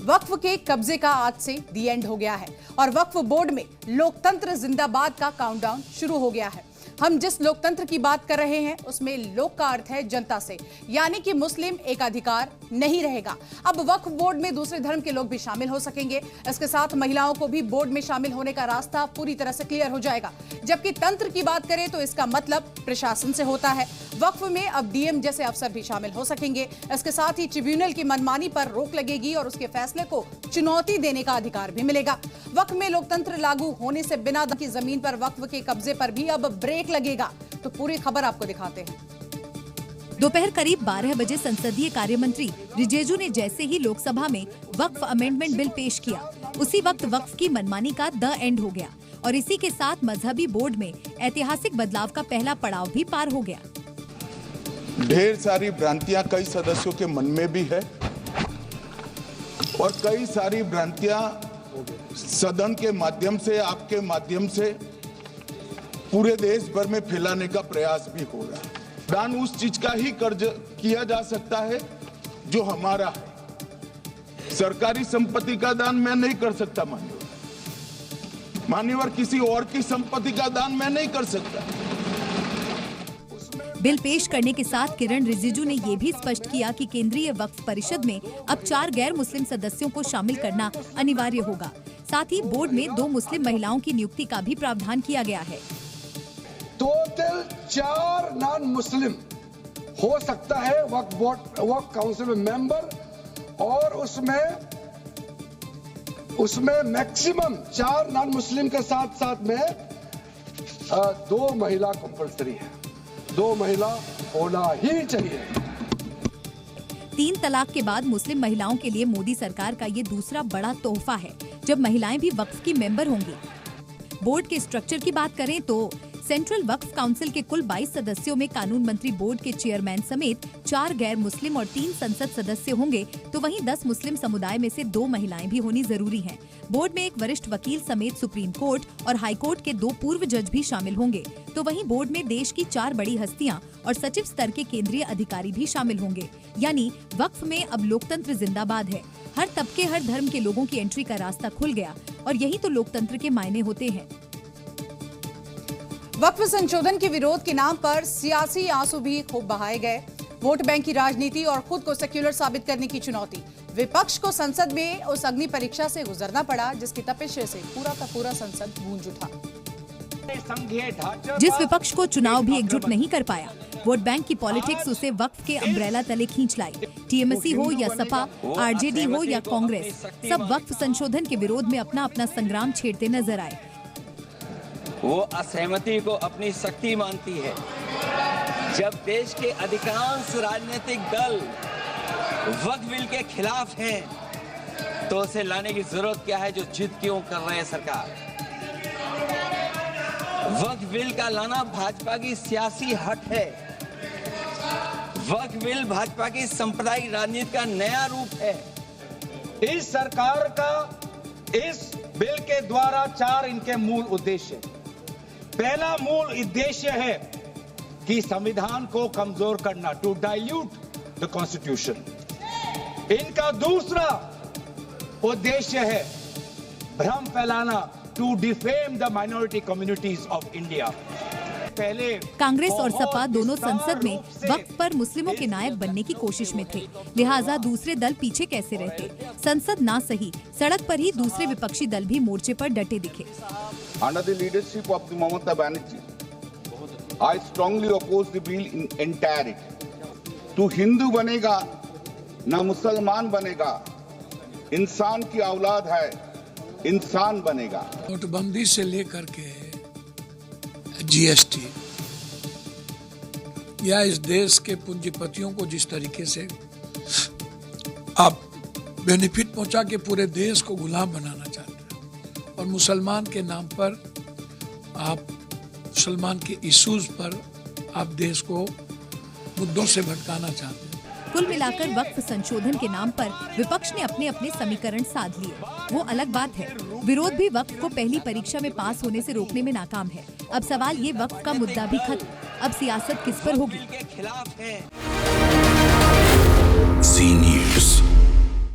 वक्फ के कब्जे का आज से दी एंड हो गया है और वक्फ बोर्ड में लोकतंत्र जिंदाबाद का काउंटडाउन शुरू हो गया है। हम जिस लोकतंत्र की बात कर रहे हैं उसमें लोक का अर्थ है जनता से, यानी कि मुस्लिम एकाधिकार नहीं रहेगा। अब वक्फ बोर्ड में दूसरे धर्म के लोग भी शामिल हो सकेंगे। इसके साथ महिलाओं को भी बोर्ड में शामिल होने का रास्ता पूरी तरह से क्लियर हो जाएगा। जबकि तंत्र की बात करें तो इसका मतलब प्रशासन से होता है। वक्फ में अब डीएम जैसे अफसर भी शामिल हो सकेंगे। इसके साथ ही ट्रिब्यूनल की मनमानी पर रोक लगेगी और उसके फैसले को चुनौती देने का अधिकार भी मिलेगा। वक्फ में लोकतंत्र लागू होने से बिना की जमीन पर वक्फ के कब्जे पर भी अब ब्रेक लगेगा। तो पूरी खबर आपको दिखाते हैं। दोपहर करीब 12 बजे संसदीय कार्य मंत्री रिजेजू ने जैसे ही लोकसभा में वक्फ अमेंडमेंट बिल पेश किया, उसी वक्त वक्फ की मनमानी का द एंड हो गया और इसी के साथ मजहबी बोर्ड में ऐतिहासिक बदलाव का पहला पड़ाव भी पार हो गया। ढेर सारी भ्रांतियां कई सदस्यों के मन में भी है और कई सारी भ्रांतियां सदन के माध्यम से, आपके माध्यम से पूरे देश भर में फैलाने का प्रयास भी हो रहा है। दान उस चीज का ही कर्ज किया जा सकता है जो हमारा है। सरकारी संपत्ति का दान मैं नहीं कर सकता मान्यवर, किसी और की संपत्ति का दान मैं नहीं कर सकता। बिल पेश करने के साथ किरण रिजिजू ने ये भी स्पष्ट किया कि केंद्रीय वक्फ परिषद में अब 4 गैर मुस्लिम सदस्यों को शामिल करना अनिवार्य होगा। साथ ही बोर्ड में 2 मुस्लिम महिलाओं की नियुक्ति का भी प्रावधान किया गया है। टोटल 4 नॉन मुस्लिम हो सकता है वक्फ काउंसिल में मेंबर, और उसमें मैक्सिमम 4 नॉन मुस्लिम के साथ में 2 महिला कंपल्सरी है। 2 महिला होना ही चाहिए। 3 तलाक के बाद मुस्लिम महिलाओं के लिए मोदी सरकार का ये दूसरा बड़ा तोहफा है, जब महिलाएं भी वक्फ की मेंबर होंगी। बोर्ड के स्ट्रक्चर की बात करें तो सेंट्रल वक्फ काउंसिल के कुल 22 सदस्यों में कानून मंत्री बोर्ड के चेयरमैन समेत 4 गैर मुस्लिम और 3 संसद सदस्य होंगे, तो वहीं 10 मुस्लिम समुदाय में से 2 महिलाएं भी होनी जरूरी हैं। बोर्ड में एक वरिष्ठ वकील समेत सुप्रीम कोर्ट और हाई कोर्ट के 2 पूर्व जज भी शामिल होंगे। तो वहीं बोर्ड में देश की 4 बड़ी हस्तियां और सचिव स्तर के केंद्रीय अधिकारी भी शामिल होंगे। यानी वक्फ में अब लोकतंत्र जिंदाबाद है। हर तबके, हर धर्म के लोगों की एंट्री का रास्ता खुल गया और यही तो लोकतंत्र के मायने होते हैं। वक्फ संशोधन के विरोध के नाम पर सियासी आंसू भी खूब बहाए गए। वोट बैंक की राजनीति और खुद को सेक्युलर साबित करने की चुनौती। विपक्ष को संसद में उस अग्नि परीक्षा से गुजरना पड़ा जिसकी तपिश से पूरा का पूरा संसद गूंज उठा। जिस विपक्ष को चुनाव भी एकजुट नहीं कर पाया, वोट बैंक की पॉलिटिक्स उसे वक्फ के अम्ब्रेला तले खींच लाई। टीएमसी हो या सपा, आरजेडी हो या कांग्रेस, सब वक्फ संशोधन के विरोध में अपना अपना संग्राम छेड़ते नजर आए। वो असहमति को अपनी शक्ति मानती है। जब देश के अधिकांश राजनीतिक दल वक्फ बिल के खिलाफ हैं, तो उसे लाने की जरूरत क्या है जो जिद क्यों कर रहे हैं सरकार। वक्फ बिल का लाना भाजपा की सियासी हट है। वक्फ बिल भाजपा की सांप्रदायिक राजनीति का नया रूप है। इस सरकार का इस बिल के द्वारा 4 इनके मूल उद्देश्य। पहला मूल उद्देश्य है कि संविधान को कमजोर करना, टू डाइल्यूट द कॉन्स्टिट्यूशन। इनका दूसरा उद्देश्य है भ्रम फैलाना, to defame the minority communities of India. पहले कांग्रेस और सपा दोनों संसद में वक्फ पर मुस्लिमों के नायक बनने की कोशिश में थे, लिहाजा दूसरे दल पीछे कैसे रहते। संसद ना सही, सड़क पर ही दूसरे विपक्षी दल भी मोर्चे पर डटे दिखे। Under the leadership of the Mamata Banerjee, I strongly oppose the bill in entirety. तू हिंदू बनेगा ना मुसलमान बनेगा, इंसान की औलाद है, इंसान बनेगा। नोटबंदी से लेकर के जीएसटी या इस देश के पूंजीपतियों को जिस तरीके से आप बेनिफिट पहुंचा के पूरे देश को गुलाम बनाना चाहते हैं और मुसलमान के नाम पर आप मुसलमान के इश्यूज पर आप देश को मुद्दों से भटकाना चाहते हैं। कुल मिलाकर वक्फ संशोधन के नाम पर विपक्ष ने अपने अपने समीकरण साध लिए, वो अलग बात है। विरोध भी वक्फ को पहली परीक्षा में पास होने से रोकने में नाकाम है। अब सवाल ये वक्फ का मुद्दा भी खत्म, अब सियासत किस पर होगी।